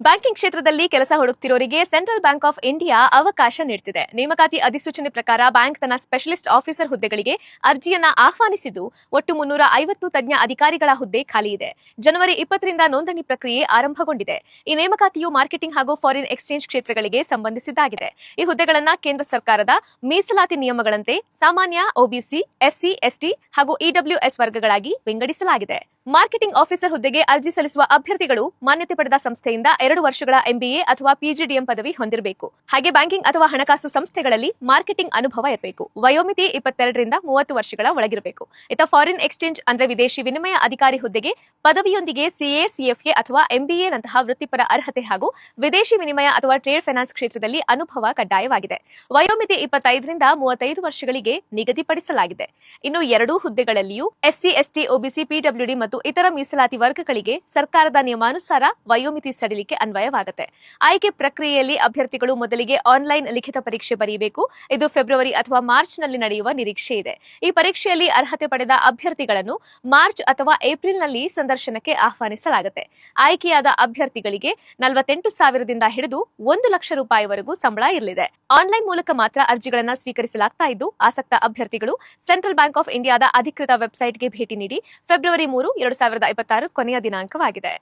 Banking ಕ್ಷೇತ್ರದಲ್ಲಿ ಕೆಲಸ ಹುಡುಕ್ತಿರೋರಿಗೆ central bank of India ಅವಕಾಶ ನೀಡುತ್ತಿದೆ. ನೇಮಕಾತಿ ಅಧಿಸೂಚನೆ ಪ್ರಕಾರ ಬ್ಯಾಂಕ್ ತನ್ನ ಸ್ಪೆಷಲಿಸ್ಟ್ ಆಫೀಸರ್ ಹುದ್ದೆಗಳಿಗೆ ಅರ್ಜಿಯನ್ನ ಆಹ್ವಾನಿಸಿದ್ದು ಒಟ್ಟು 350 ತಜ್ಞ ಅಧಿಕಾರಿಗಳ ಹುದ್ದೆ ಖಾಲಿ ಇದೆ. ಜನವರಿ 20ರಿಂದ ನೋಂದಣಿ ಪ್ರಕ್ರಿಯೆ ಆರಂಭಗೊಂಡಿದೆ. ಈ ನೇಮಕಾತಿಯು ಮಾರ್ಕೆಟಿಂಗ್ ಹಾಗೂ ಫಾರಿನ್ ಎಕ್ಸ್ಚೇಂಜ್ ಕ್ಷೇತ್ರಗಳಿಗೆ ಸಂಬಂಧಿಸಿದ್ದಾಗಿದೆ. ಈ ಹುದ್ದೆಗಳನ್ನು ಕೇಂದ್ರ ಸರ್ಕಾರದ ಮೀಸಲಾತಿ ನಿಯಮಗಳಂತೆ ಸಾಮಾನ್ಯ, ಒಬಿಸಿ, ಎಸ್ಸಿ, ಎಸ್ಟಿ ಹಾಗೂ ಇಡಬ್ಲ್ಯೂಎಸ್ ವರ್ಗಗಳಾಗಿ ವಿಂಗಡಿಸಲಾಗಿದೆ. ಮಾರ್ಕೆಟಿಂಗ್ ಆಫೀಸರ್ ಹುದ್ದೆಗೆ ಅರ್ಜಿ ಸಲ್ಲಿಸುವ ಅಭ್ಯರ್ಥಿಗಳು ಮಾನ್ಯತೆ ಪಡೆದ ಸಂಸ್ಥೆಯಿಂದ 2 ವರ್ಷಗಳ ಎಂಬಿಎ ಅಥವಾ ಪಿಜಿಡಿಎಂ ಪದವಿ ಹೊಂದಿರಬೇಕು. ಹಾಗೆ ಬ್ಯಾಂಕಿಂಗ್ ಅಥವಾ ಹಣಕಾಸು ಸಂಸ್ಥೆಗಳಲ್ಲಿ ಮಾರ್ಕೆಟಿಂಗ್ ಅನುಭವ ಇರಬೇಕು. ವಯೋಮಿತಿ 22ರಿಂದ 30 ವರ್ಷಗಳ ಒಳಗಿರಬೇಕು. ಫಾರಿನ್ ಎಕ್ಸ್ಚೇಂಜ್ ಅಂದ್ರೆ ವಿದೇಶಿ ವಿನಿಮಯ ಅಧಿಕಾರಿ ಹುದ್ದೆಗೆ ಪದವಿಯೊಂದಿಗೆ ಸಿಎ, ಸಿಎಫ್ಎ ಅಥವಾ ಎಂಬಿಎ ನಂತಹ ವೃತ್ತಿಪರ ಅರ್ಹತೆ ಹಾಗೂ ವಿದೇಶಿ ವಿನಿಮಯ ಅಥವಾ ಟ್ರೇಡ್ ಫೈನಾನ್ಸ್ ಕ್ಷೇತ್ರದಲ್ಲಿ ಅನುಭವ ಕಡ್ಡಾಯವಾಗಿದೆ. ವಯೋಮಿತಿ 25ರಿಂದ 35 ವರ್ಷಗಳಿಗೆ ನಿಗದಿಪಡಿಸಲಾಗಿದೆ. ಇನ್ನು ಎರಡೂ ಹುದ್ದೆಗಳಲ್ಲಿಯೂ ಎಸ್ಸಿ, ಎಸ್ಟಿ, ಒಬಿಸಿ, ಪಿಡಬ್ಲ್ಯೂಡಿ ಮತ್ತು ಇತರ ಮೀಸಲಾತಿ ವರ್ಗಗಳಿಗೆ ಸರ್ಕಾರದ ನಿಯಮಾನುಸಾರ ವಯೋಮಿತಿ ಸಡಿಲಿಕೆ ಅನ್ವಯವಾಗುತ್ತೆ. ಆಯ್ಕೆ ಪ್ರಕ್ರಿಯೆಯಲ್ಲಿ ಅಭ್ಯರ್ಥಿಗಳು ಮೊದಲಿಗೆ ಆನ್ಲೈನ್ ಲಿಖಿತ ಪರೀಕ್ಷೆ ಬರೆಯಬೇಕು. ಇದು ಫೆಬ್ರವರಿ ಅಥವಾ ಮಾರ್ಚ್ನಲ್ಲಿ ನಡೆಯುವ ನಿರೀಕ್ಷೆ ಇದೆ. ಈ ಪರೀಕ್ಷೆಯಲ್ಲಿ ಅರ್ಹತೆ ಪಡೆದ ಅಭ್ಯರ್ಥಿಗಳನ್ನು ಮಾರ್ಚ್ ಅಥವಾ ಏಪ್ರಿಲ್ನಲ್ಲಿ ಸಂದರ್ಶನಕ್ಕೆ ಆಹ್ವಾನಿಸಲಾಗುತ್ತೆ. ಆಯ್ಕೆಯಾದ ಅಭ್ಯರ್ಥಿಗಳಿಗೆ 48,000ದಿಂದ ಹಿಡಿದು 1 ಲಕ್ಷ ರೂಪಾಯಿವರೆಗೂ ಸಂಬಳ ಇರಲಿದೆ. ಆನ್ಲೈನ್ ಮೂಲಕ ಮಾತ್ರ ಅರ್ಜಿಗಳನ್ನು ಸ್ವೀಕರಿಸಲಾಗ್ತಾ ಇದ್ದು ಆಸಕ್ತ ಅಭ್ಯರ್ಥಿಗಳು ಸೆಂಟ್ರಲ್ ಬ್ಯಾಂಕ್ ಆಫ್ ಇಂಡಿಯಾದ ಅಧಿಕೃತ ವೆಬ್ಸೈಟ್ಗೆ ಭೇಟಿ ನೀಡಿ ಫೆಬ್ರವರಿ 3, 2026 ಕೊನೆಯ ದಿನಾಂಕವಾಗಿದೆ.